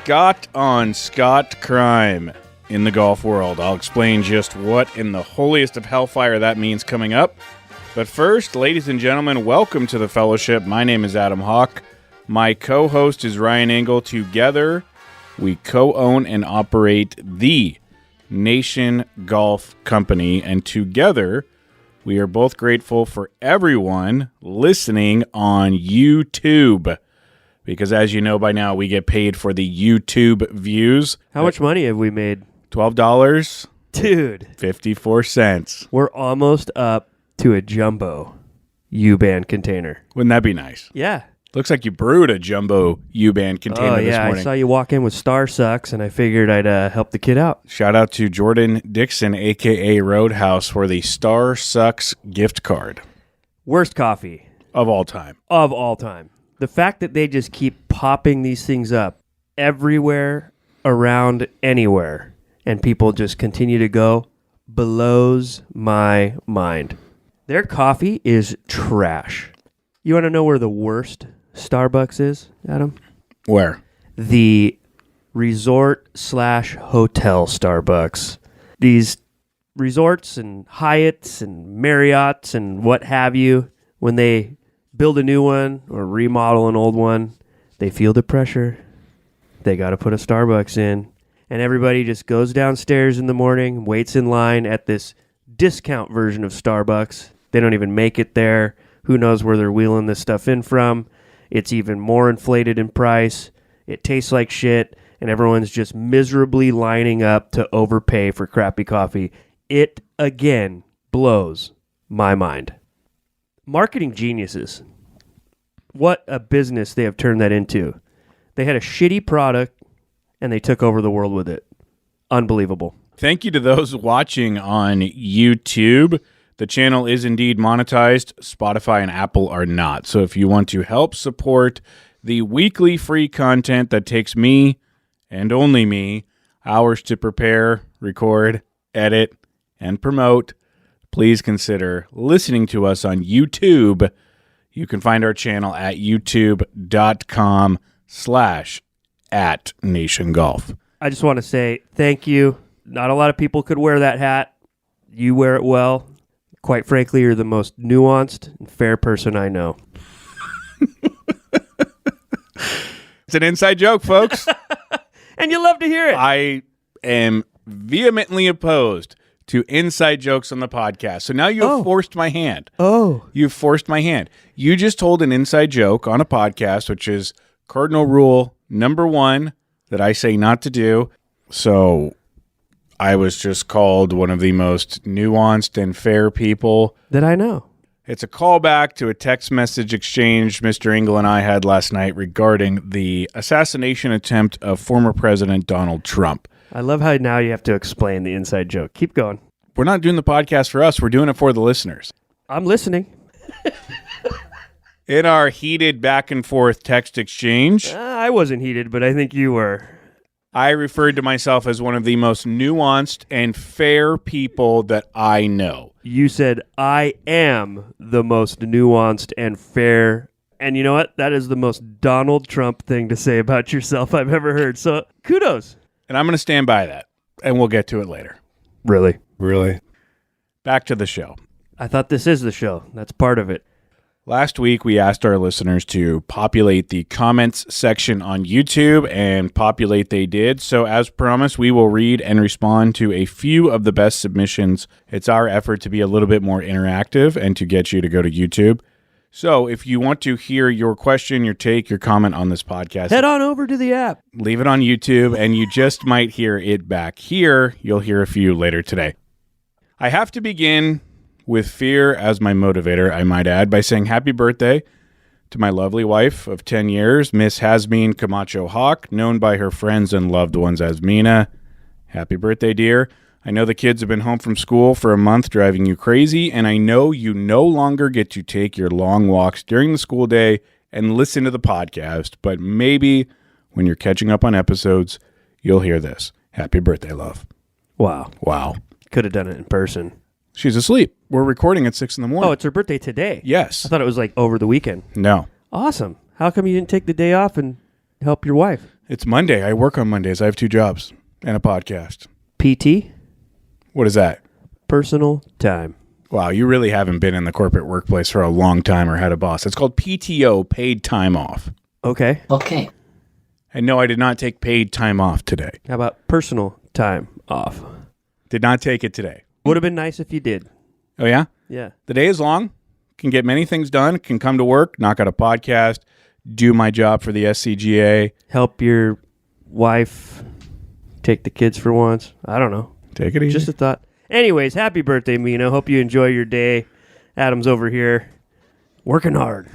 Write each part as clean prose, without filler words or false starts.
Scott on Scott crime in the golf world. I'll explain just what in the holiest of hellfire that means coming up. But first, ladies and gentlemen, welcome to the fellowship. My name is Adam Hawk. My co-host is Ryan Engle. Together, we co-own and operate the Nation Golf Company, and together we are both grateful for everyone listening on YouTube, because as you know by now, we get paid for the YouTube views. How much money have we made? $12. Dude. 54 cents. We're almost up to a jumbo U-band container. Wouldn't that be nice? Yeah. Looks like you brewed a jumbo U-band container this morning. I saw you walk in with Star Sucks, and I figured I'd help the kid out. Shout out to Jordan Dixon, a.k.a. Roadhouse, for the Star Sucks gift card. Worst coffee. Of all time. Of all time. The fact that they just keep popping these things up everywhere, around, anywhere, and people just continue to go, blows my mind. Their coffee is trash. You want to know where the worst Starbucks is, Adam? Where? The resort/hotel Starbucks. These resorts and Hyatts and Marriotts and what have you, when they build a new one or remodel an old one, they feel the pressure. They got to put a Starbucks in. And everybody just goes downstairs in the morning, waits in line at this discount version of Starbucks. They don't even make it there. Who knows where they're wheeling this stuff in from? It's even more inflated in price. It tastes like shit, and everyone's just miserably lining up to overpay for crappy coffee. It, again, blows my mind. Marketing geniuses. What a business they have turned that into. They had a shitty product, and they took over the world with it. Unbelievable. Thank you to those watching on YouTube. The channel is indeed monetized. Spotify and Apple are not. So if you want to help support the weekly free content that takes me, and only me, hours to prepare, record, edit, and promote, please consider listening to us on YouTube. You can find our channel at youtube.com/@NationGolf. I just want to say thank you. Not a lot of people could wear that hat. You wear it well. Quite frankly, you're the most nuanced and fair person I know. It's an inside joke, folks. And you love to hear it. I am vehemently opposed to inside jokes on the podcast. So now you have forced my hand. You've forced my hand. You just told an inside joke on a podcast, which is cardinal rule number 1 that I say not to do. So I was just called one of the most nuanced and fair people that I know. It's a callback to a text message exchange Mr. Engle and I had last night regarding the assassination attempt of former President Donald Trump. I love how now you have to explain the inside joke. Keep going. We're not doing the podcast for us. We're doing it for the listeners. I'm listening. In our heated back and forth text exchange, I wasn't heated, but I think you were. I referred to myself as one of the most nuanced and fair people that I know. You said, I am the most nuanced and fair. And you know what? That is the most Donald Trump thing to say about yourself I've ever heard. So kudos. And I'm going to stand by that. And we'll get to it later. Really? Back to the show. I thought this is the show. That's part of it. Last week, we asked our listeners to populate the comments section on YouTube, and populate they did. So as promised, we will read and respond to a few of the best submissions. It's our effort to be a little bit more interactive and to get you to go to YouTube. So if you want to hear your question, your take, your comment on this podcast, head on over to the app. Leave it on YouTube, and you just might hear it back here. You'll hear a few later today. I have to begin with fear as my motivator, I might add, by saying happy birthday to my lovely wife of 10 years, Miss Hasmeen Camacho Hawk, known by her friends and loved ones as Mina. Happy birthday, dear. I know the kids have been home from school for a month driving you crazy, and I know you no longer get to take your long walks during the school day and listen to the podcast, but maybe when you're catching up on episodes, you'll hear this. Happy birthday, love. Wow. Could have done it in person. She's asleep. We're recording at 6 in the morning. Oh, it's her birthday today? Yes. I thought it was like over the weekend. No. Awesome. How come you didn't take the day off and help your wife? It's Monday. I work on Mondays. I have 2 jobs and a podcast. PT? What is that? Personal time. Wow, you really haven't been in the corporate workplace for a long time or had a boss. It's called PTO, paid time off. Okay. And no, I did not take paid time off today. How about personal time off? Did not take it today. Would have been nice if you did. Oh, yeah? Yeah. The day is long. Can get many things done. Can come to work, knock out a podcast, do my job for the SCGA. Help your wife take the kids for once. I don't know. Take it easy. Just a thought. Anyways, happy birthday, Mina. Hope you enjoy your day. Adam's over here working hard.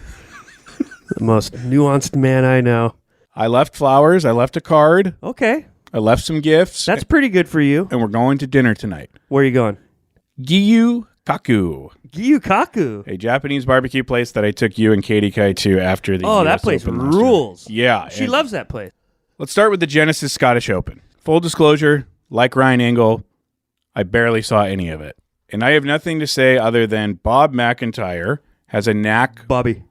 The most nuanced man I know. I left flowers. I left a card. Okay. I left some gifts. That's pretty good for you. And we're going to dinner tonight. Where are you going? Gyukaku. Gyukaku. A Japanese barbecue place that I took you and Katie Kai to after the Oh, US that place Open last year. rules. Yeah. She and loves that place. let's start with the Genesis Scottish Open. Full disclosure, like Ryan Engle, I barely saw any of it. And I have nothing to say other than Bob McIntyre has a knack Bobby.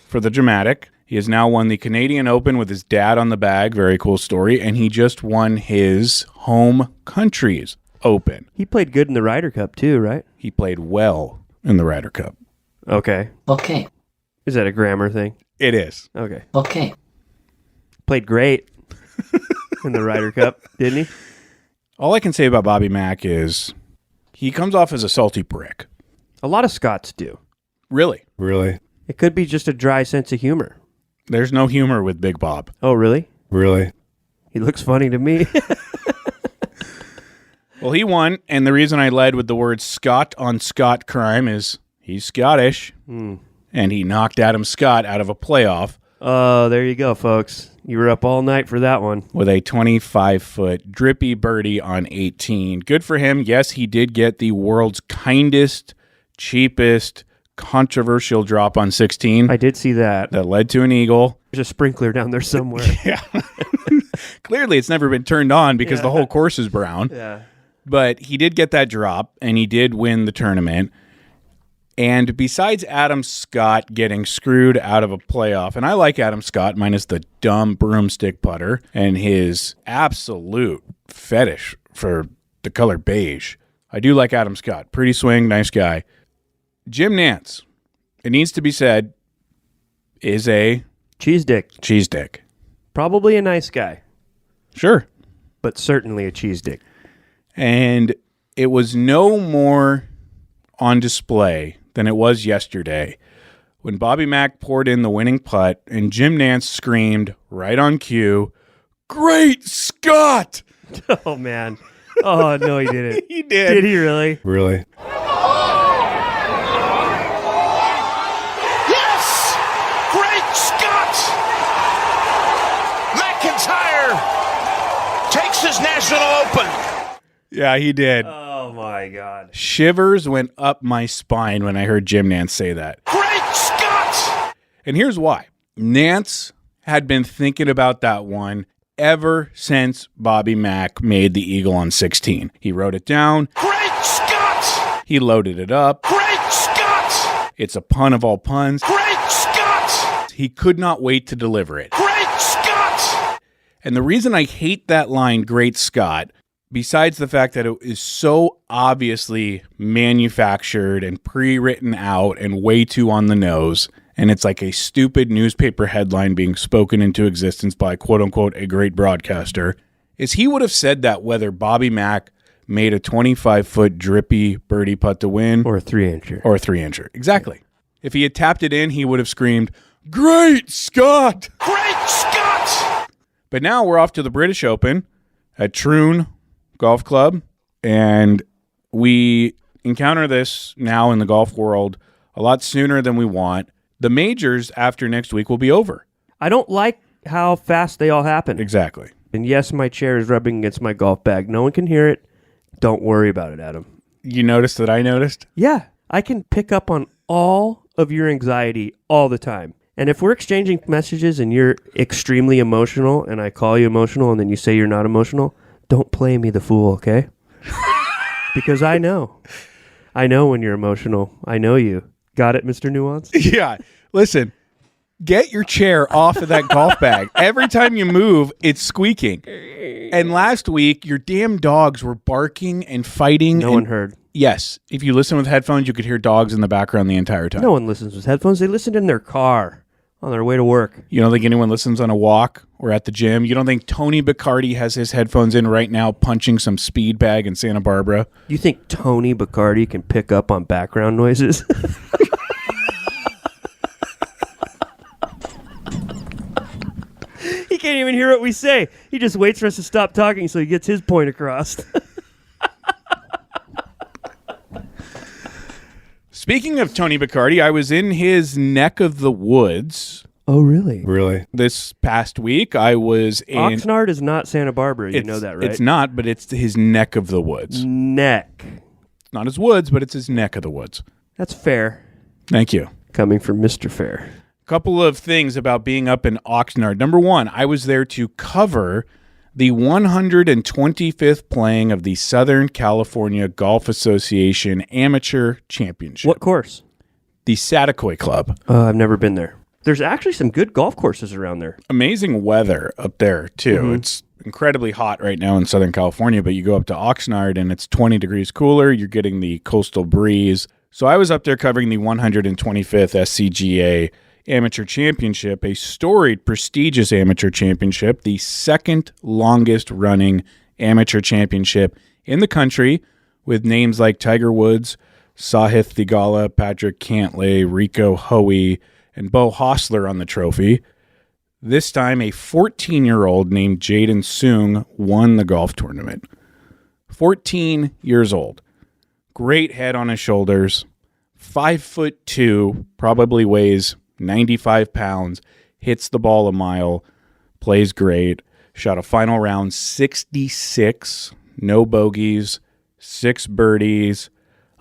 for the dramatic. He has now won the Canadian Open with his dad on the bag. Very cool story. And he just won his home country's Open. He played good in the Ryder Cup too, right? He played well in the Ryder Cup. Okay. Is that a grammar thing? It is. Okay. Played great in the Ryder Cup, didn't he? All I can say about Bobby Mack is he comes off as a salty prick. A lot of Scots do. Really? It could be just a dry sense of humor. There's no humor with Big Bob. Oh, really? He looks funny to me. Well, he won, and the reason I led with the word Scott on Scott crime is he's Scottish, and he knocked Adam Scott out of a playoff. Oh, there you go, folks. You were up all night for that one. With a 25-foot drippy birdie on 18. Good for him. Yes, he did get the world's kindest, cheapest, controversial drop on 16. I did see that. That led to an eagle. There's a sprinkler down there somewhere. Yeah. Clearly, it's never been turned on because the whole course is brown. Yeah. But he did get that drop, and he did win the tournament. And besides Adam Scott getting screwed out of a playoff, and I like Adam Scott minus the dumb broomstick putter and his absolute fetish for the color beige. I do like Adam Scott. Pretty swing, nice guy. Jim Nantz, it needs to be said, is a Cheese dick. cheese dick. Probably a nice guy, Sure. but certainly a cheese dick. And it was no more on display than it was yesterday when Bobby Mack poured in the winning putt and Jim Nantz screamed right on cue, "Great Scott!" Oh, man. Oh, no, he didn't. He did. Did he really? Yes! Great Scott! McIntyre takes his National Open. Yeah, he did. Oh, my God. Shivers went up my spine when I heard Jim Nantz say that. Great Scott! And here's why. Nantz had been thinking about that one ever since Bobby Mack made the eagle on 16. He wrote it down. Great Scott! He loaded it up. Great Scott! It's a pun of all puns. Great Scott! He could not wait to deliver it. Great Scott! And the reason I hate that line, Great Scott, besides the fact that it is so obviously manufactured and pre-written out and way too on the nose, and it's like a stupid newspaper headline being spoken into existence by quote-unquote a great broadcaster, is he would have said that whether Bobby Mack made a 25-foot drippy birdie putt to win Or a 3-incher. or a 3-incher. Exactly. If he had tapped it in, he would have screamed, "Great Scott!" Great Scott! But now we're off to the British Open at Troon Golf Club, and we encounter this now in the golf world a lot sooner than we want. The majors after next week will be over. I don't like how fast they all happen. Exactly. And yes, my chair is rubbing against my golf bag. No one can hear it. Don't worry about it, Adam. You noticed that I noticed? Yeah, I can pick up on all of your anxiety all the time. And if we're exchanging messages and you're extremely emotional and I call you emotional and then you say you're not emotional, don't play me the fool, okay? Because I know. I know when you're emotional. I know you. Got it, Mr. Nuance? Yeah. Listen, Get your chair off of that golf bag. Every time you move, it's squeaking. And last week, your damn dogs were barking and fighting. No one heard. Yes. If you listen with headphones, you could hear dogs in the background the entire time. No one listens with headphones. They listen in their car on their way to work. You don't think anyone listens on a walk or at the gym? You don't think Tony Baccardi has his headphones in right now punching some speed bag in Santa Barbara? You think Tony Baccardi can pick up on background noises? He can't even hear what we say. He just waits for us to stop talking so he gets his point across. Speaking of Tony Baccardi, I was in his neck of the woods. Oh, really? Really? This past week, I was in... Oxnard is not Santa Barbara. You know that, right? It's not, but it's his neck of the woods. Neck. It's not his woods, but it's his neck of the woods. That's fair. Thank you. Coming from Mr. Fair. Couple of things about being up in Oxnard. Number one, I was there to cover the 125th playing of the Southern California Golf Association Amateur Championship. What course? The Satakoy Club. I've never been there. There's actually some good golf courses around there. Amazing weather up there, too. Mm-hmm. It's incredibly hot right now in Southern California, but you go up to Oxnard and it's 20 degrees cooler. You're getting the coastal breeze. So I was up there covering the 125th SCGA Amateur Championship, a storied, prestigious amateur championship, the second longest running amateur championship in the country, with names like Tiger Woods, Sahith Theegala, Patrick Cantlay, Rico Hoey, and Bo Hostler on the trophy. This time, a 14-year-old named Jaden Soong won the golf tournament. 14 years old. Great head on his shoulders. 5'2", probably weighs 95 pounds, hits the ball a mile, plays great, shot a final round 66, no bogeys, 6 birdies,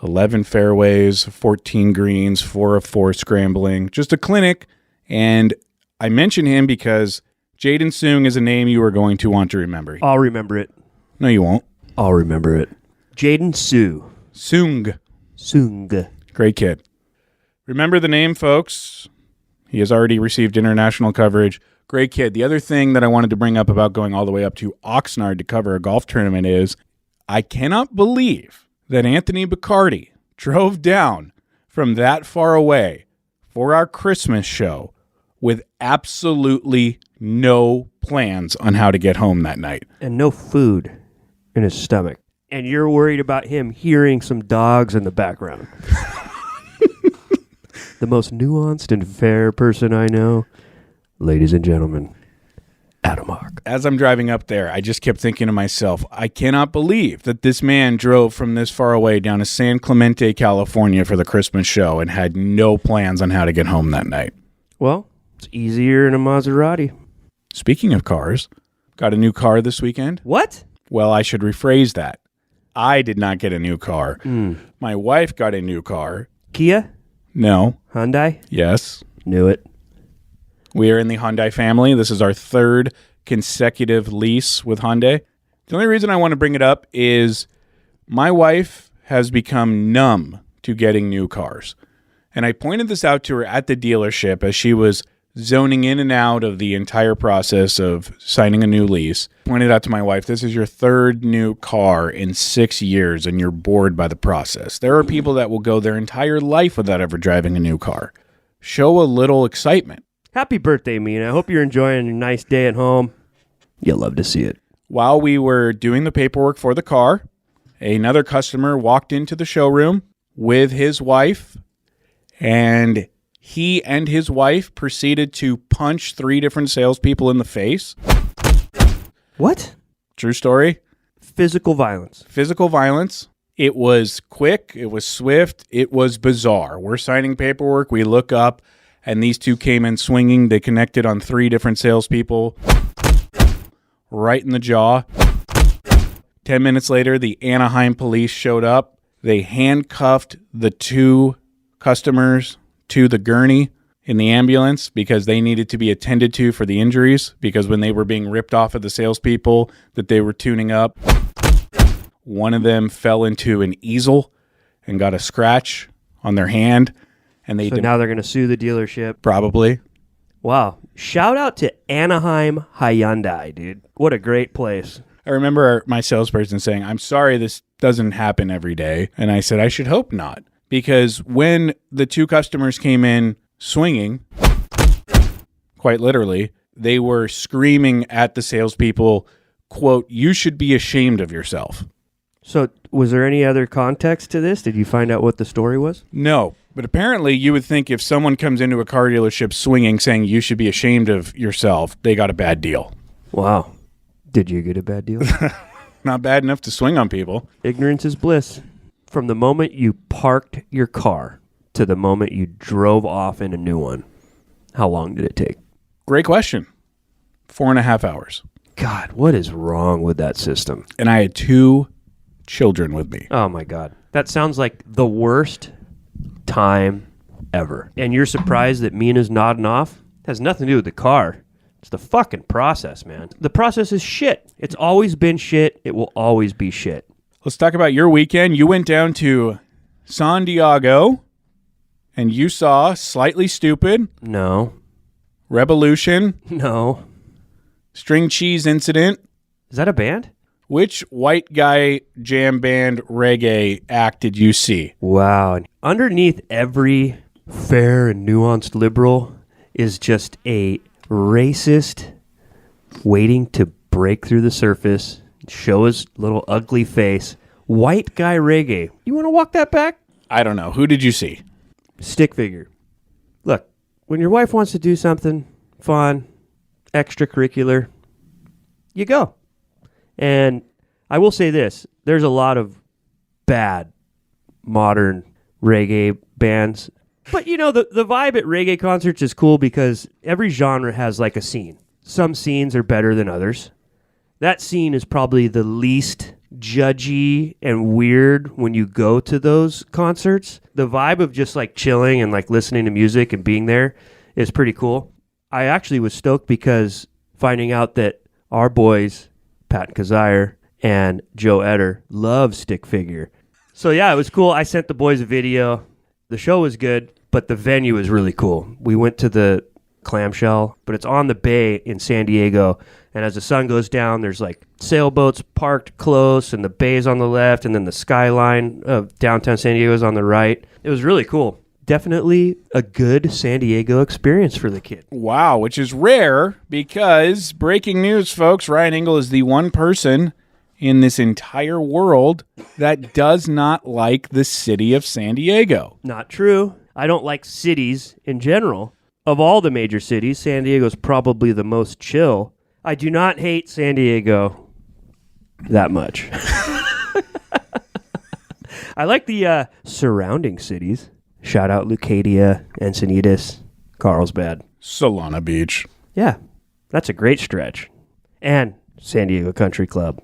11 fairways, 14 greens, 4 of 4 scrambling. Just a clinic, and I mention him because Jaden Soong is a name you are going to want to remember. I'll remember it. No, you won't. I'll remember it. Jaden Soong. Soong. Great kid. Remember the name, folks. He has already received international coverage. Great kid. The other thing that I wanted to bring up about going all the way up to Oxnard to cover a golf tournament is I cannot believe that Anthony Baccardi drove down from that far away for our Christmas show with absolutely no plans on how to get home that night. And no food in his stomach. And you're worried about him hearing some dogs in the background. The most nuanced and fair person I know. Ladies and gentlemen, Adam Hawk. As I'm driving up there, I just kept thinking to myself, I cannot believe that this man drove from this far away down to San Clemente, California for the Christmas show and had no plans on how to get home that night. Well, it's easier in a Maserati. Speaking of cars, got a new car this weekend. What? Well, I should rephrase that. I did not get a new car. My wife got a new car. Kia? No. Hyundai? Yes. Knew it. We are in the Hyundai family. This is our third consecutive lease with Hyundai. The only reason I want to bring it up is my wife has become numb to getting new cars. And I pointed this out to her at the dealership as she was zoning in and out of the entire process of signing a new lease. Pointed out to my wife, this is your third new car in 6 years and you're bored by the process. There are people that will go their entire life without ever driving a new car. Show a little excitement. Happy birthday, Mina. I hope you're enjoying your nice day at home. You'll love to see it. While we were doing the paperwork for the car, another customer walked into the showroom with his wife, and he and his wife proceeded to punch 3 different salespeople in the face. What? True story. Physical violence. Physical violence. It was quick. It was swift. It was bizarre. We're signing paperwork. We look up, and these 2 came in swinging. They connected on 3 different salespeople. Right in the jaw. 10 minutes later, the Anaheim police showed up. They handcuffed the 2 customers to the gurney in the ambulance because they needed to be attended to for the injuries, because when they were being ripped off of the salespeople that they were tuning up, one of them fell into an easel and got a scratch on their hand. And they now they're going to sue the dealership. Probably. Wow. Shout out to Anaheim Hyundai, dude. What a great place. I remember my salesperson saying, I'm sorry this doesn't happen every day. And I said, I should hope not. Because when the two customers came in swinging, quite literally, they were screaming at the salespeople, quote, you should be ashamed of yourself. So was there any other context to this? Did you find out what the story was? No. But apparently you would think if someone comes into a car dealership swinging saying you should be ashamed of yourself, they got a bad deal. Wow. Did you get a bad deal? Not bad enough to swing on people. Ignorance is bliss. From the moment you parked your car to the moment you drove off in a new one, how long did it take? Great question. 4.5 hours. God, what is wrong with that system? And I had 2 children with me. Oh, my God. That sounds like the worst time ever. And you're surprised that Mina's nodding off? It has nothing to do with the car. It's the fucking process, man. The process is shit. It's always been shit. It will always be shit. Let's talk about your weekend. You went down to San Diego and you saw Slightly Stupid, No. Revolution, No. String Cheese Incident. Is that a band? Which white guy jam band reggae act did you see? Wow. Underneath every fair and nuanced liberal is just a racist waiting to break through the surface, show his little ugly face. White guy reggae. You want to walk that back? I don't know. Who did you see? Stick figure. Look, when your wife wants to do something fun, extracurricular, you go. And I will say this, there's a lot of bad modern reggae bands. But, you know, the vibe at reggae concerts is cool because every genre has like a scene. Some scenes are better than others. That scene is probably the least judgy and weird when you go to those concerts. The vibe of just like chilling and like listening to music and being there is pretty cool. I actually was stoked because finding out that our boys, Pat Kazire and Joe Eder, love stick figure. So yeah, it was cool. I sent the boys a video. The show was good, but the venue is really cool. We went to the Clamshell, but it's on the bay in San Diego. And as the sun goes down, there's like sailboats parked close, and the bay's on the left, and then the skyline of downtown San Diego is on the right. It was really cool. Definitely a good San Diego experience for the kid. Wow, which is rare because, breaking news, folks, Ryan Engle is the one person in this entire world that does not like the city of San Diego. Not true. I don't like cities in general. Of all the major cities, San Diego's probably the most chill. I do not hate San Diego that much. I like the surrounding cities. Shout out Leucadia, Encinitas, Carlsbad. Solana Beach. Yeah, that's a great stretch. And San Diego Country Club.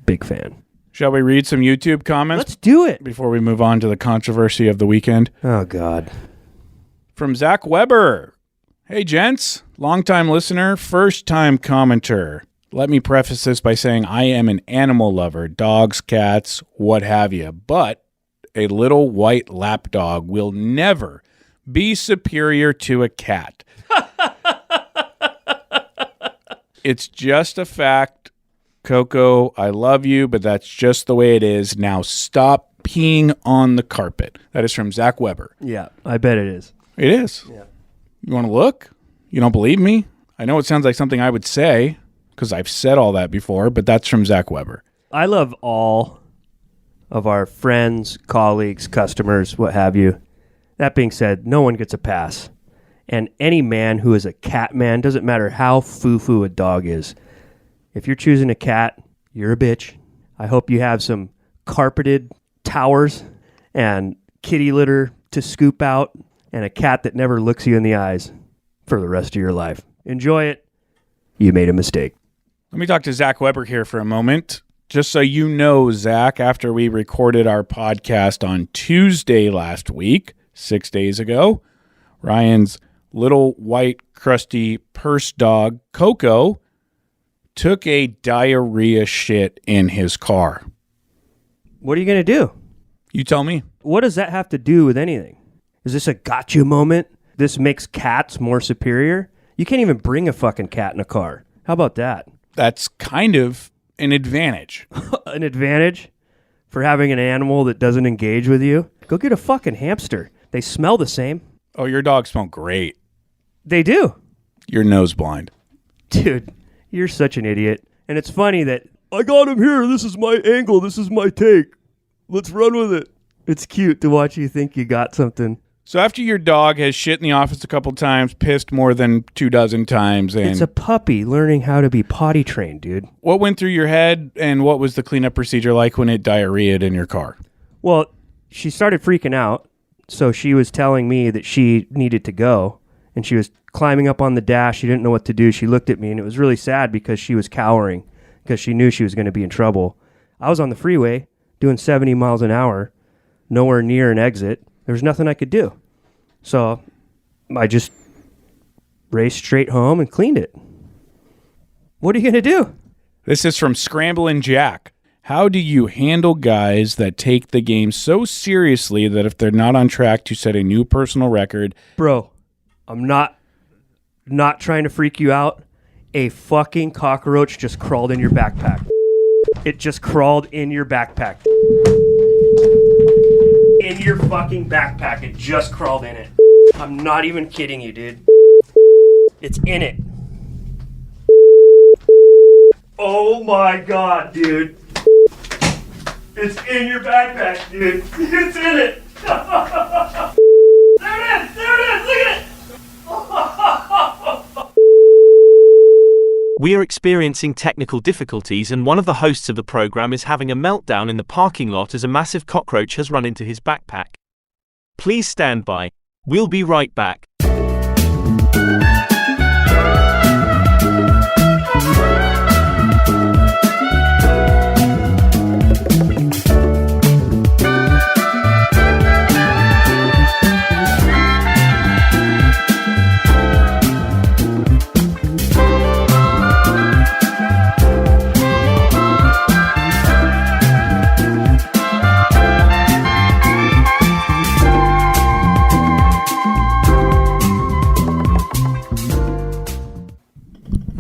Big fan. Shall we read some YouTube comments? Let's do it. Before we move on to the controversy of the weekend. Oh, God. From Zach Weber. Hey, gents. Longtime listener, first-time commenter. Let me preface this by saying I am an animal lover. Dogs, cats, what have you. But a little white lapdog will never be superior to a cat. It's just a fact. Coco, I love you, but that's just the way it is. Now stop peeing on the carpet. That is from Zach Weber. Yeah, I bet it is. It is. Yeah. You want to look? You don't believe me? I know it sounds like something I would say because I've said all that before, but that's from Zach Weber. I love all of our friends, colleagues, customers, what have you. That being said, no one gets a pass. And any man who is a cat man, doesn't matter how foo-foo a dog is, if you're choosing a cat, you're a bitch. I hope you have some carpeted towers and kitty litter to scoop out and a cat that never looks you in the eyes for the rest of your life. Enjoy it. You made a mistake. Let me talk to Zach Weber here for a moment. Just so you know, Zach, after we recorded our podcast on Tuesday last week, 6 days ago, Ryan's little white crusty purse dog, Coco, took a diarrhea shit in his car. What are you going to do? You tell me. What does that have to do with anything? Is this a gotcha moment? This makes cats more superior? You can't even bring a fucking cat in a car. How about that? That's kind of an advantage. An advantage for having an animal that doesn't engage with you? Go get a fucking hamster. They smell the same. Oh, your dogs smell great. They do. You're nose blind. Dude, you're such an idiot. And it's funny that, I got him here. This is my angle. This is my take. Let's run with it. It's cute to watch you think you got something. So after your dog has shit in the office a couple times, pissed more than 24 times, and It's a puppy learning how to be potty trained, dude. what went through your head, and what was the cleanup procedure like when it diarrheaed in your car? Well, she started freaking out, so she was telling me that she needed to go, and she was climbing up on the dash. She didn't know what to do. She looked at me, and it was really sad because she was cowering because she knew she was going to be in trouble. I was on the freeway doing 70 miles an hour, nowhere near an exit. There was nothing I could do. So I just raced straight home and cleaned it. What are you going to do? This is from Scramblin' Jack. How do you handle guys that take the game so seriously that if they're not on track to set a new personal record? Bro, I'm not trying to freak you out. A fucking cockroach just crawled in your backpack. It just crawled in your backpack. In your fucking backpack. It just crawled in it. I'm not even kidding you, dude. It's in it. Oh my god, dude. It's in your backpack, dude. It's in it. There it is. There it is. Look at it. We are experiencing technical difficulties, and one of the hosts of the program is having a meltdown in the parking lot as a massive cockroach has run into his backpack. Please stand by. We'll be right back.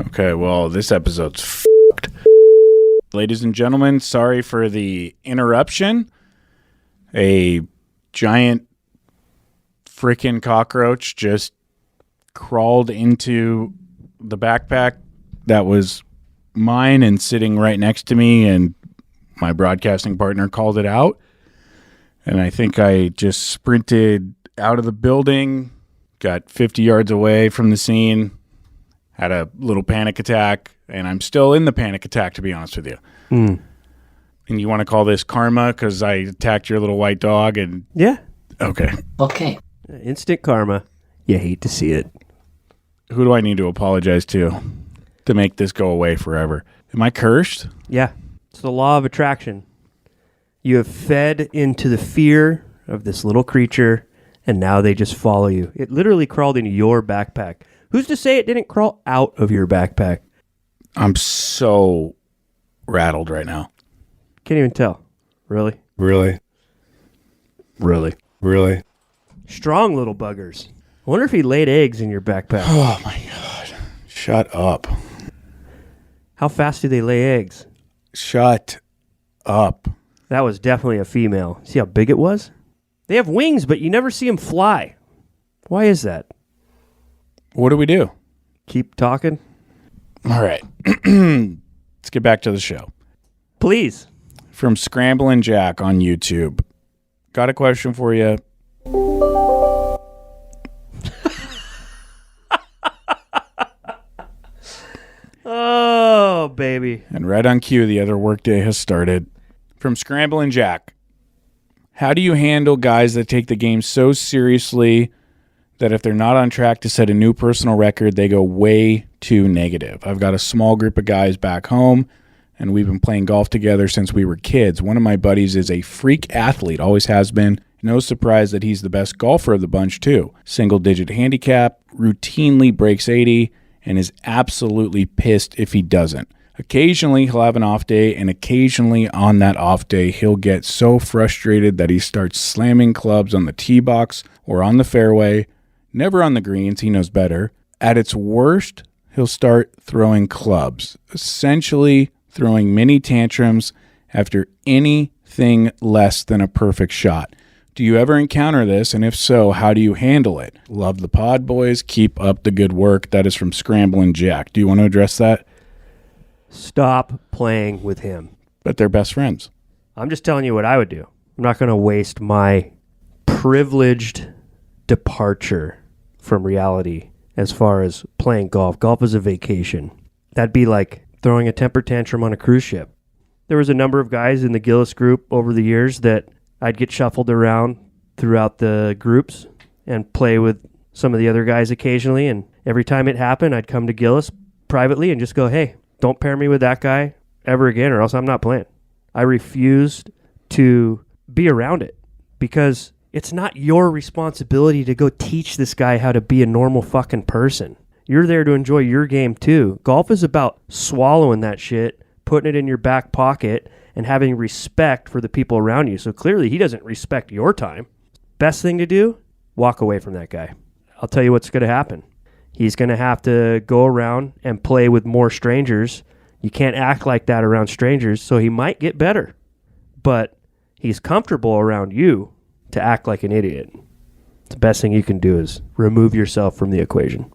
Okay, well, this episode's fucked. Ladies and gentlemen, sorry for the interruption. A giant freaking cockroach just crawled into the backpack that was mine and sitting right next to me, and my broadcasting partner called it out. And I think I just sprinted out of the building, got 50 yards away from the scene, had a little panic attack, and I'm still in the panic attack, to be honest with you. And you want to call this karma because I attacked your little white dog? And Yeah. okay. Okay. Instant karma. You hate to see it. Who do I need to apologize to make this go away forever? Am I cursed? Yeah. It's the law of attraction. You have fed into the fear of this little creature, and now they just follow you. It literally crawled into your backpack. Who's to say it didn't crawl out of your backpack? I'm so rattled right now. Can't even tell. Really? Really? Really? Really? Strong little buggers. I wonder if he laid eggs in your backpack. Oh, my God. Shut up. How fast do they lay eggs? Shut up. That was definitely a female. See how big it was? They have wings, but you never see them fly. Why is that? What do we do? Keep talking? All right. Let's get back to the show. Please. From Scramblin' Jack on YouTube. Got a question for you. Oh, baby. And right on cue, the other workday has started. From Scramblin' Jack. How do you handle guys that take the game so seriously that if they're not on track to set a new personal record, they go way too negative? I've got a small group of guys back home, and we've been playing golf together since we were kids. One of my buddies is a freak athlete, always has been. No surprise that he's the best golfer of the bunch, too. Single-digit handicap, routinely breaks 80, and is absolutely pissed if he doesn't. Occasionally, he'll have an off day, and occasionally on that off day, he'll get so frustrated that he starts slamming clubs on the tee box or on the fairway, never on the greens, he knows better. At its worst, he'll start throwing clubs, essentially throwing mini tantrums after anything less than a perfect shot. Do you ever encounter this? And if so, how do you handle it? Love the pod, boys. Keep up the good work. That is from Scramblin' Jack. Do you want to address that? Stop playing with him. But they're best friends. I'm just telling you what I would do. I'm not going to waste my privileged departure from reality as far as playing golf. Golf is a vacation. That'd be like throwing a temper tantrum on a cruise ship. There was a number of guys in the Gillis group over the years that I'd get shuffled around throughout the groups and play with some of the other guys occasionally. And every time it happened, I'd come to Gillis privately and just go, hey, don't pair me with that guy ever again or else I'm not playing. I refused to be around it because it's not your responsibility to go teach this guy how to be a normal fucking person. You're there to enjoy your game too. Golf is about swallowing that shit, putting it in your back pocket, and having respect for the people around you. So clearly he doesn't respect your time. Best thing to do, walk away from that guy. I'll tell you what's going to happen. He's going to have to go around and play with more strangers. You can't act like that around strangers, so he might get better. But he's comfortable around you to act like an idiot. The best thing you can do is remove yourself from the equation.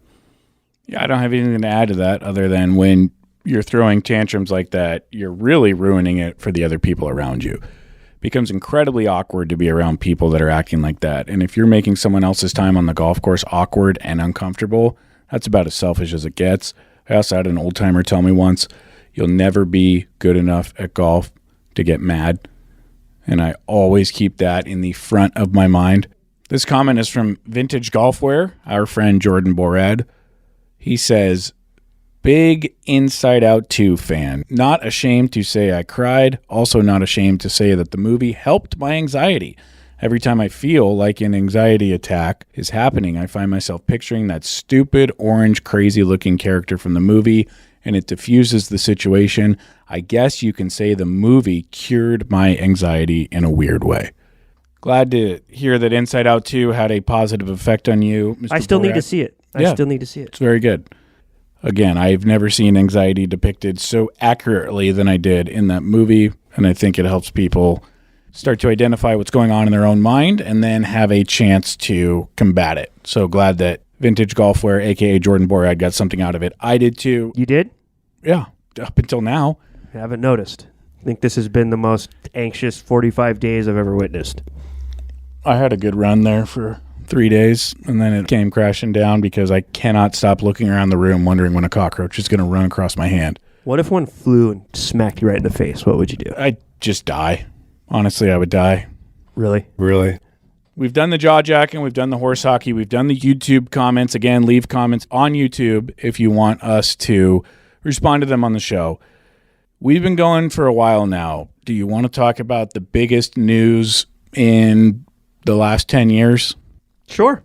Yeah, I don't have anything to add to that other than when you're throwing tantrums like that, you're really ruining it for the other people around you. It becomes incredibly awkward to be around people that are acting like that. And if you're making someone else's time on the golf course awkward and uncomfortable, that's about as selfish as it gets. I also had an old timer tell me once, you'll never be good enough at golf to get mad. And I always keep that in the front of my mind. This comment is from Vintage Golfwear, our friend Jordan Borad. He says, big Inside Out 2 fan. Not ashamed to say I cried. Also not ashamed to say that the movie helped my anxiety. Every time I feel like an anxiety attack is happening, I find myself picturing that stupid, orange, crazy-looking character from the movie, and it diffuses the situation. I guess you can say the movie cured my anxiety in a weird way. Glad to hear that Inside Out 2 had a positive effect on you, Mr. I still Borat. need to see it. I still need to see it. It's very good. Again, I've never seen anxiety depicted so accurately than I did in that movie, and I think it helps people start to identify what's going on in their own mind and then have a chance to combat it. So glad that Vintage Golfwear, a.k.a. Jordan Borad, got something out of it. I did too. You did? Yeah, up until now. I haven't noticed. I think this has been the most anxious 45 days I've ever witnessed. I had a good run there for 3 days, and then it came crashing down because I cannot stop looking around the room wondering when a cockroach is going to run across my hand. What if one flew and smacked you right in the face? What would you do? I'd just die. Honestly, I would die. Really? Really. We've done the jaw jacking. We've done the horse hockey. We've done the YouTube comments. Again, leave comments on YouTube if you want us to respond to them on the show. We've been going for a while now. Do you want to talk about the biggest news in the last 10 years? Sure.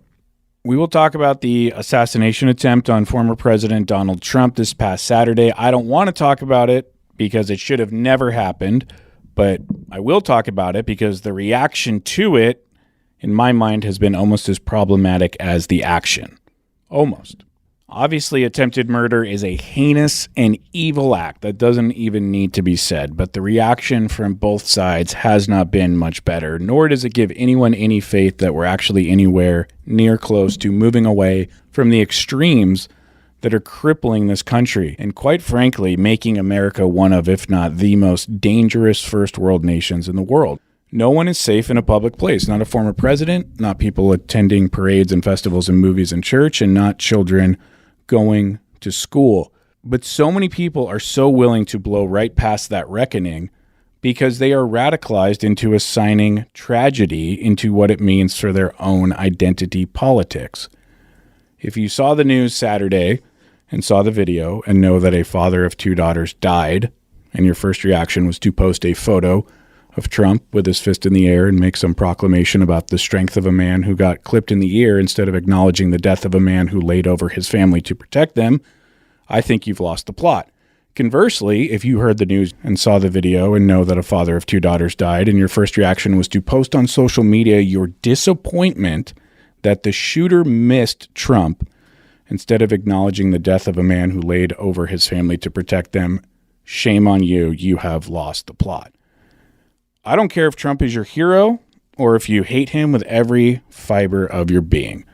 We will talk about the assassination attempt on former President Donald Trump this past Saturday. I don't want to talk about it because it should have never happened, but I will talk about it because the reaction to it, in my mind, has been almost as problematic as the action. Almost. Obviously, attempted murder is a heinous and evil act that doesn't even need to be said, but the reaction from both sides has not been much better, nor does it give anyone any faith that we're actually anywhere near close to moving away from the extremes that are crippling this country and, quite frankly, making America one of, if not the most dangerous first world nations in the world. No one is safe in a public place, not a former president, not people attending parades and festivals and movies and church, and not children going to school. But so many people are so willing to blow right past that reckoning because they are radicalized into assigning tragedy into what it means for their own identity politics. If you saw the news Saturday and saw the video and know that a father of 2 daughters died, and your first reaction was to post a photo of Trump with his fist in the air and make some proclamation about the strength of a man who got clipped in the ear instead of acknowledging the death of a man who laid over his family to protect them, I think you've lost the plot. Conversely, if you heard the news and saw the video and know that a father of 2 daughters died and your first reaction was to post on social media your disappointment that the shooter missed Trump instead of acknowledging the death of a man who laid over his family to protect them. Shame on you. You have lost the plot. I don't care if Trump is your hero or if you hate him with every fiber of your being.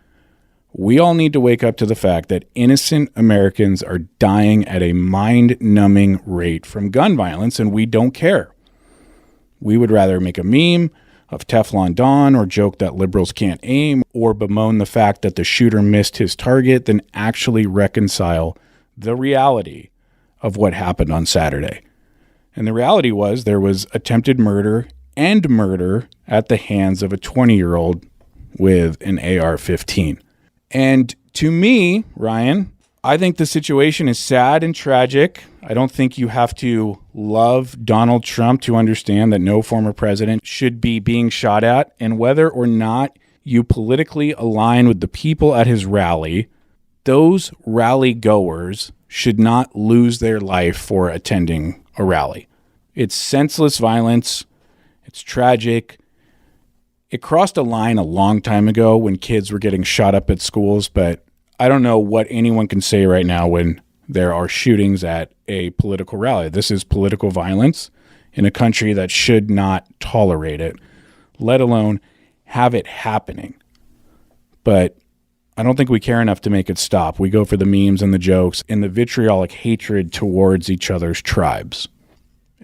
We all need to wake up to the fact that innocent Americans are dying at a mind-numbing rate from gun violence, and we don't care. We would rather make a meme of Teflon Don or joke that liberals can't aim or bemoan the fact that the shooter missed his target than actually reconcile the reality of what happened on Saturday. And the reality was there was attempted murder and murder at the hands of a 20-year-old with an AR-15. And to me, Ryan, I think the situation is sad and tragic. I don't think you have to love Donald Trump to understand that no former president should be being shot at. And whether or not you politically align with the people at his rally, those rally goers should not lose their life for attending a rally. It's senseless violence. It's tragic. It crossed a line a long time ago when kids were getting shot up at schools, but I don't know what anyone can say right now when there are shootings at a political rally. This is political violence in a country that should not tolerate it, let alone have it happening. But I don't think we care enough to make it stop. We go for the memes and the jokes and the vitriolic hatred towards each other's tribes.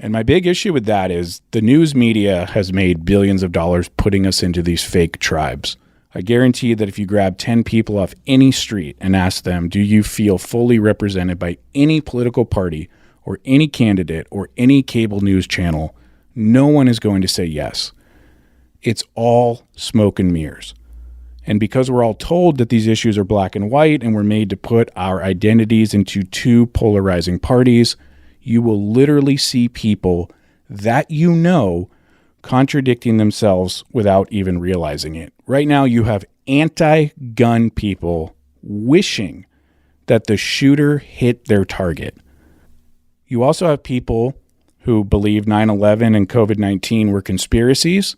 And my big issue with that is the news media has made billions of dollars putting us into these fake tribes. I guarantee that if you grab 10 people off any street and ask them, do you feel fully represented by any political party or any candidate or any cable news channel, no one is going to say yes. It's all smoke and mirrors. And because we're all told that these issues are black and white and we're made to put our identities into two polarizing parties, you will literally see people that you know contradicting themselves without even realizing it. Right now, you have anti-gun people wishing that the shooter hit their target. You also have people who believe 9/11 and COVID-19 were conspiracies,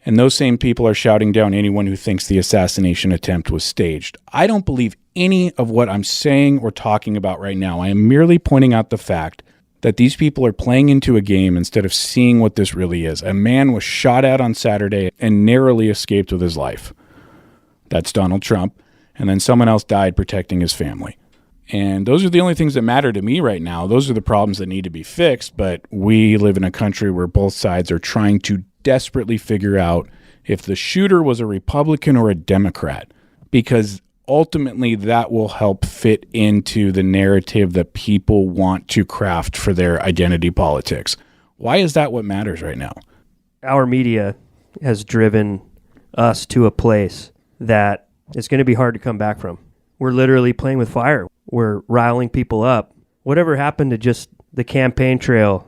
and those same people are shouting down anyone who thinks the assassination attempt was staged. I don't believe any of what I'm saying or talking about right now. I am merely pointing out the fact that these people are playing into a game instead of seeing what this really is. A man was shot at on Saturday and narrowly escaped with his life. That's Donald Trump. And then someone else died protecting his family. And those are the only things that matter to me right now. Those are the problems that need to be fixed. But we live in a country where both sides are trying to desperately figure out if the shooter was a Republican or a Democrat, because ultimately that will help fit into the narrative that people want to craft for their identity politics. Why is that what matters right now? Our media has driven us to a place that it's going to be hard to come back from. We're literally playing with fire. We're riling people up. Whatever happened to just the campaign trail,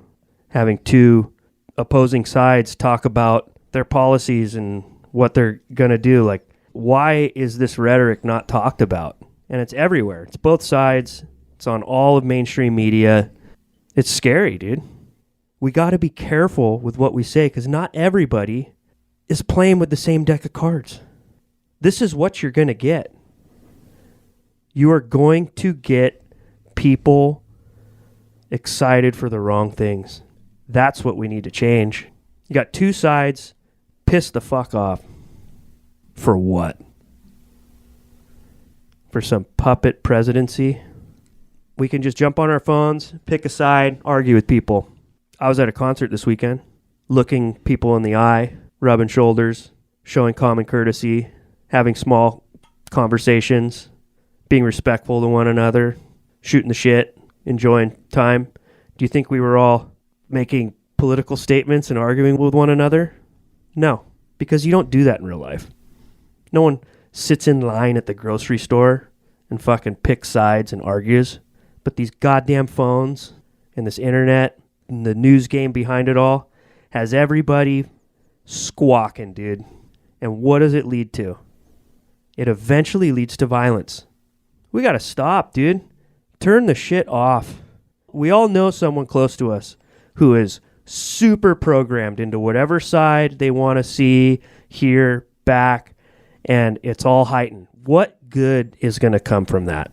having two opposing sides talk about their policies and what they're going to do? Like, why is this rhetoric not talked about? And it's everywhere. It's both sides. It's on all of mainstream media. It's scary, dude. We got to be careful with what we say because not everybody is playing with the same deck of cards. This is what you're going to get. You are going to get people excited for the wrong things. That's what we need to change. You got two sides. Piss the fuck off. For what? For some puppet presidency? We can just jump on our phones, pick a side, argue with people. I was at a concert this weekend, looking people in the eye, rubbing shoulders, showing common courtesy, having small conversations, being respectful to one another, shooting the shit, enjoying time. Do you think we were all making political statements and arguing with one another? No, because you don't do that in real life. No one sits in line at the grocery store and fucking picks sides and argues. But these goddamn phones and this internet and the news game behind it all has everybody squawking, dude. And what does it lead to? It eventually leads to violence. We got to stop, dude. Turn the shit off. We all know someone close to us who is super programmed into whatever side they want to see, hear, back, and it's all heightened. What good is going to come from that?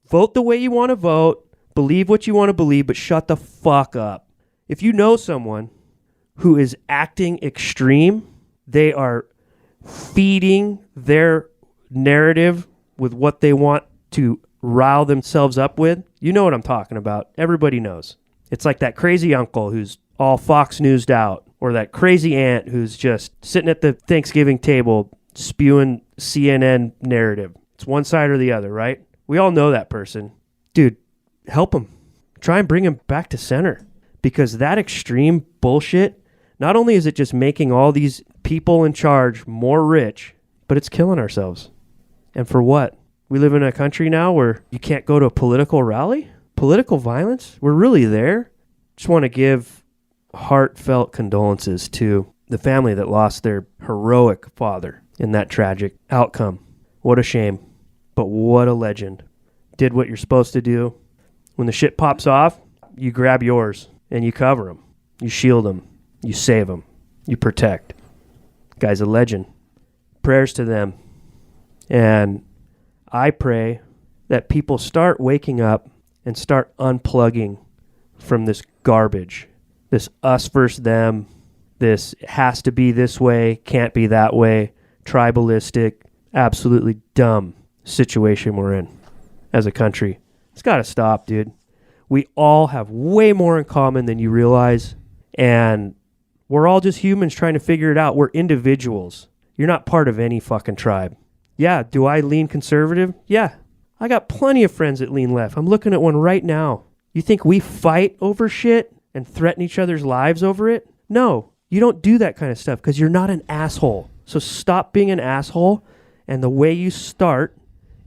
Vote the way you want to vote, believe what you want to believe, but shut the fuck up. If you know someone who is acting extreme, they are feeding their narrative with what they want to rile themselves up with. You know what I'm talking about. Everybody knows. It's like that crazy uncle who's all Fox Newsed out, or that crazy aunt who's just sitting at the Thanksgiving table spewing CNN narrative. It's one side or the other, right? We all know that person. Dude, help him. Try and bring him back to center. Because that extreme bullshit, not only is it just making all these people in charge more rich, but it's killing ourselves. And for what? We live in a country now where you can't go to a political rally? Political violence? We're really there? Just want to give heartfelt condolences to the family that lost their heroic father in that tragic outcome. What a shame. But what a legend. Did what you're supposed to do. When the shit pops off, you grab yours and you cover them. You shield them. You save them. You protect. Guy's a legend. Prayers to them. And I pray that people start waking up and start unplugging from this garbage. This us versus them. This has to be this way, can't be that way. Tribalistic, absolutely dumb situation we're in as a country. It's got to stop, dude. We all have way more in common than you realize, and we're all just humans trying to figure it out. We're individuals. You're not part of any fucking tribe. Yeah, do I lean conservative? Yeah. I got plenty of friends that lean left. I'm looking at one right now. You think we fight over shit and threaten each other's lives over it? No, you don't do that kind of stuff because you're not an asshole. So stop being an asshole, and the way you start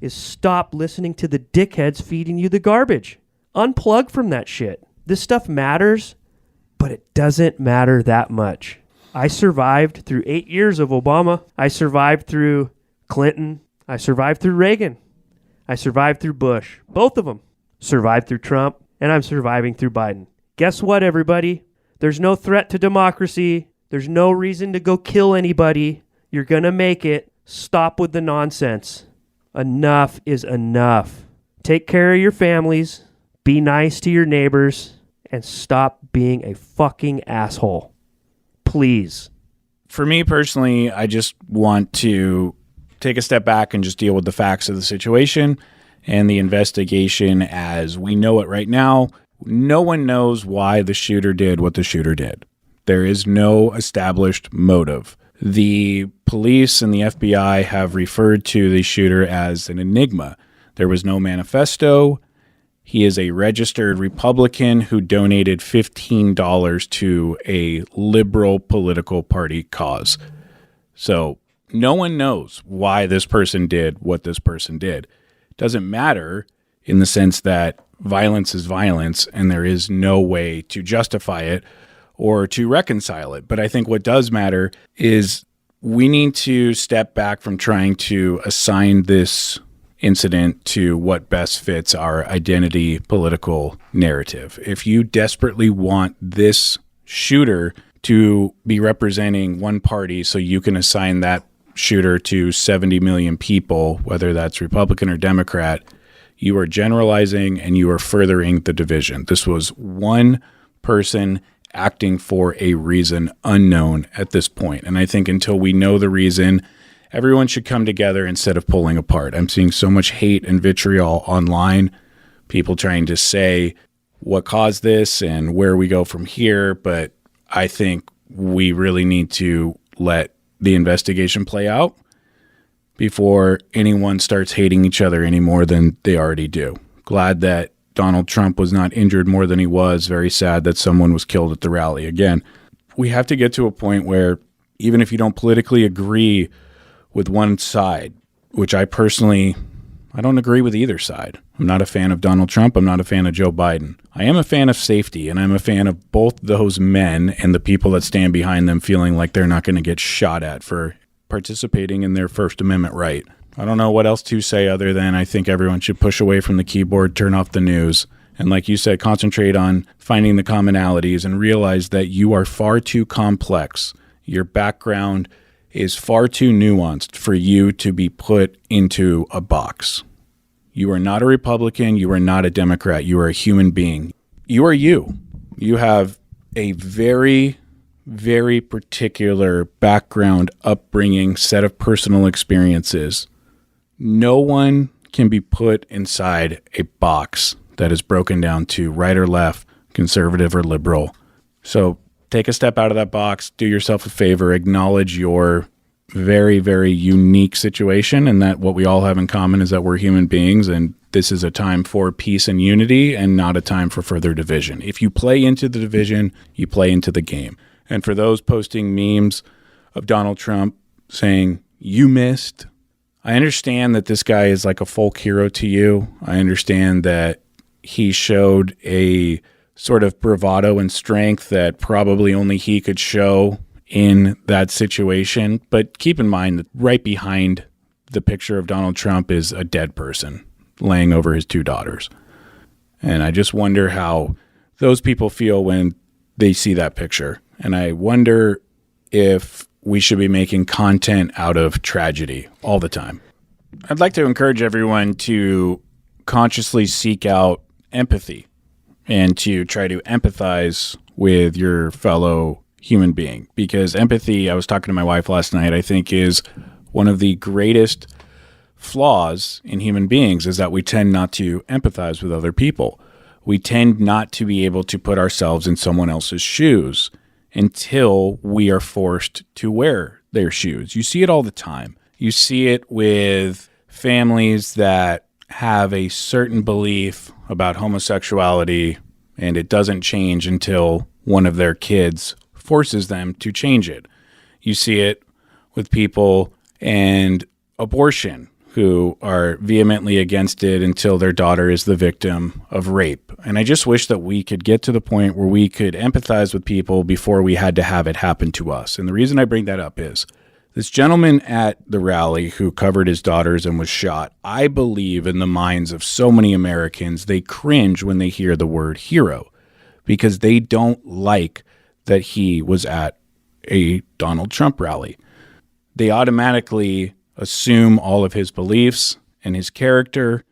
is stop listening to the dickheads feeding you the garbage. Unplug from that shit. This stuff matters, but it doesn't matter that much. I survived through 8 years of Obama. I survived through Clinton. I survived through Reagan. I survived through Bush. Both of them. Survived through Trump, and I'm surviving through Biden. Guess what, everybody? There's no threat to democracy. There's no reason to go kill anybody. You're going to make it. Stop with the nonsense. Enough is enough. Take care of your families. Be nice to your neighbors. And stop being a fucking asshole. Please. For me personally, I just want to take a step back and just deal with the facts of the situation and the investigation as we know it right now. No one knows why the shooter did what the shooter did. There is no established motive. The police and the FBI have referred to the shooter as an enigma. There was no manifesto. He is a registered Republican who donated $15 to a liberal political party cause. So no one knows why this person did what this person did. It doesn't matter in the sense that violence is violence and there is no way to justify it or to reconcile it. But I think what does matter is we need to step back from trying to assign this incident to what best fits our identity political narrative. If you desperately want this shooter to be representing one party so you can assign that shooter to 70 million people, whether that's Republican or Democrat, you are generalizing and you are furthering the division. This was one person acting for a reason unknown at this point. And I think until we know the reason, everyone should come together instead of pulling apart. I'm seeing so much hate and vitriol online, people trying to say what caused this and where we go from here. But I think we really need to let the investigation play out before anyone starts hating each other any more than they already do. Glad that Donald Trump was not injured more than he was. Very sad that someone was killed at the rally. Again, we have to get to a point where even if you don't politically agree with one side, which I don't agree with either side. I'm not a fan of Donald Trump. I'm not a fan of Joe Biden. I am a fan of safety, and I'm a fan of both those men and the people that stand behind them feeling like they're not going to get shot at for participating in their First Amendment right. I don't know what else to say other than I think everyone should push away from the keyboard, turn off the news, and like you said, concentrate on finding the commonalities and realize that you are far too complex. Your background is far too nuanced for you to be put into a box. You are not a Republican. You are not a Democrat. You are a human being. You are you. You have a very, very particular background, upbringing, set of personal experiences. No one can be put inside a box that is broken down to right or left, conservative or liberal. So take a step out of that box, do yourself a favor, acknowledge your very, very unique situation, and that what we all have in common is that we're human beings, and this is a time for peace and unity and not a time for further division. If you play into the division, you play into the game. And for those posting memes of Donald Trump saying, you missed, I understand that this guy is like a folk hero to you. I understand that he showed a sort of bravado and strength that probably only he could show in that situation. But keep in mind that right behind the picture of Donald Trump is a dead person laying over his 2 daughters. And I just wonder how those people feel when they see that picture. And I wonder if we should be making content out of tragedy all the time. I'd like to encourage everyone to consciously seek out empathy and to try to empathize with your fellow human being, because empathy, I was talking to my wife last night, I think is one of the greatest flaws in human beings is that we tend not to empathize with other people. We tend not to be able to put ourselves in someone else's shoes until we are forced to wear their shoes. You see it all the time. You see it with families that have a certain belief about homosexuality, and it doesn't change until one of their kids forces them to change it. You see it with people and abortion who are vehemently against it until their daughter is the victim of rape. And I just wish that we could get to the point where we could empathize with people before we had to have it happen to us. And the reason I bring that up is this gentleman at the rally who covered his daughters and was shot, I believe in the minds of so many Americans, they cringe when they hear the word hero because they don't like that he was at a Donald Trump rally. They automatically assume all of his beliefs and his character,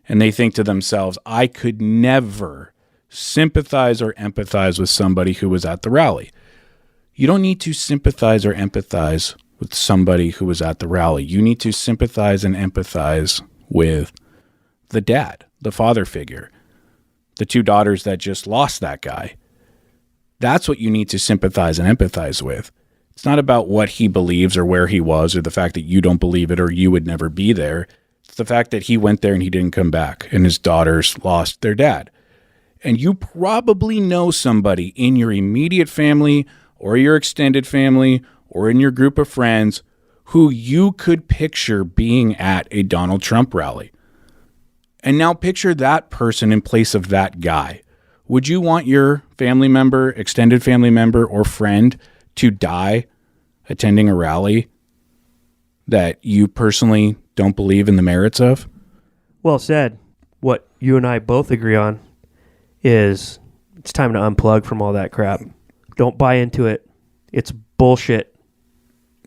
and they think to themselves, I could never sympathize or empathize with somebody who was at the rally. You don't need to sympathize or empathize with somebody who was at the rally. You need to sympathize and empathize with the dad, the father figure, the 2 daughters that just lost that guy. That's what you need to sympathize and empathize with. It's not about what he believes or where he was or the fact that you don't believe it or you would never be there. It's the fact that he went there and he didn't come back and his daughters lost their dad. And you probably know somebody in your immediate family or your extended family or in your group of friends who you could picture being at a Donald Trump rally. And now picture that person in place of that guy. Would you want your family member, extended family member, or friend to die attending a rally that you personally don't believe in the merits of? Well said. What you and I both agree on is it's time to unplug from all that crap. Don't buy into it. It's bullshit.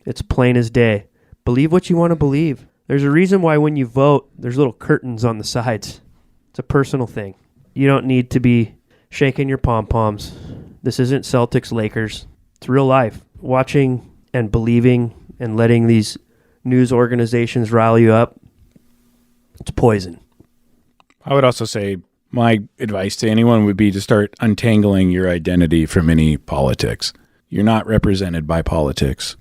It's plain as day. Believe what you want to believe. There's a reason why when you vote, there's little curtains on the sides. It's a personal thing. You don't need to be shaking your pom-poms. This isn't Celtics Lakers. It's real life. Watching and believing and letting these news organizations rile you up, it's poison. I would also say my advice to anyone would be to start untangling your identity from any politics. You're not represented by politics.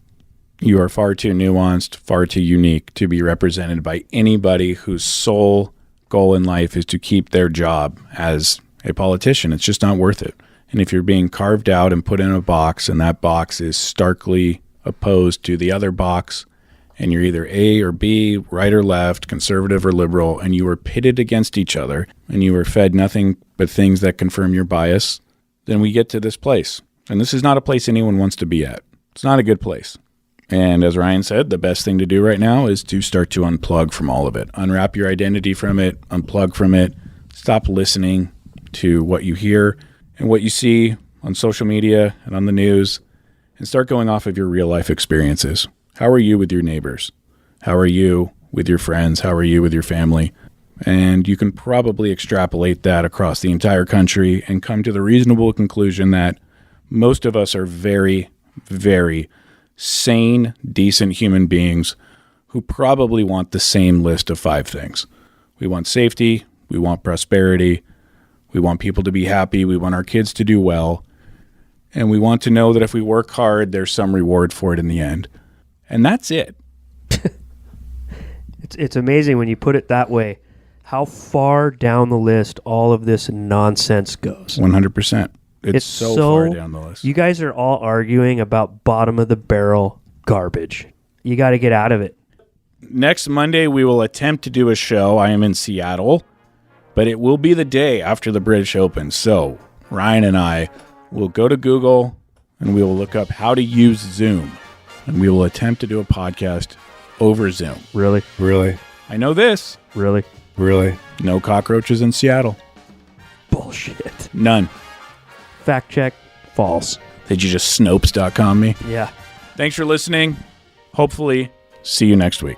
You are far too nuanced, far too unique to be represented by anybody whose sole goal in life is to keep their job as a politician. It's just not worth it. And if you're being carved out and put in a box, and that box is starkly opposed to the other box, and you're either A or B, right or left, conservative or liberal, and you are pitted against each other, and you are fed nothing but things that confirm your bias, then we get to this place. And this is not a place anyone wants to be at. It's not a good place. And as Ryan said, the best thing to do right now is to start to unplug from all of it. Unwrap your identity from it, unplug from it, stop listening to what you hear and what you see on social media and on the news, and start going off of your real life experiences. How are you with your neighbors? How are you with your friends? How are you with your family? And you can probably extrapolate that across the entire country and come to the reasonable conclusion that most of us are very, very sane, decent human beings who probably want the same list of 5 things. We want safety, we want prosperity, we want people to be happy, we want our kids to do well, and we want to know that if we work hard, there's some reward for it in the end. And that's it. It's amazing when you put it that way, how far down the list all of this nonsense goes. 100%. It's so far down the list. You guys are all arguing about bottom of the barrel garbage. You got to get out of it. Next Monday, we will attempt to do a show. I am in Seattle, but it will be the day after the British Open. So Ryan and I will go to Google and we will look up how to use Zoom. And we will attempt to do a podcast over Zoom. Really? Really? I know this. Really? Really? No cockroaches in Seattle. Bullshit. None. Fact check. False. Did you just Snopes.com me? Yeah. Thanks for listening. Hopefully, see you next week.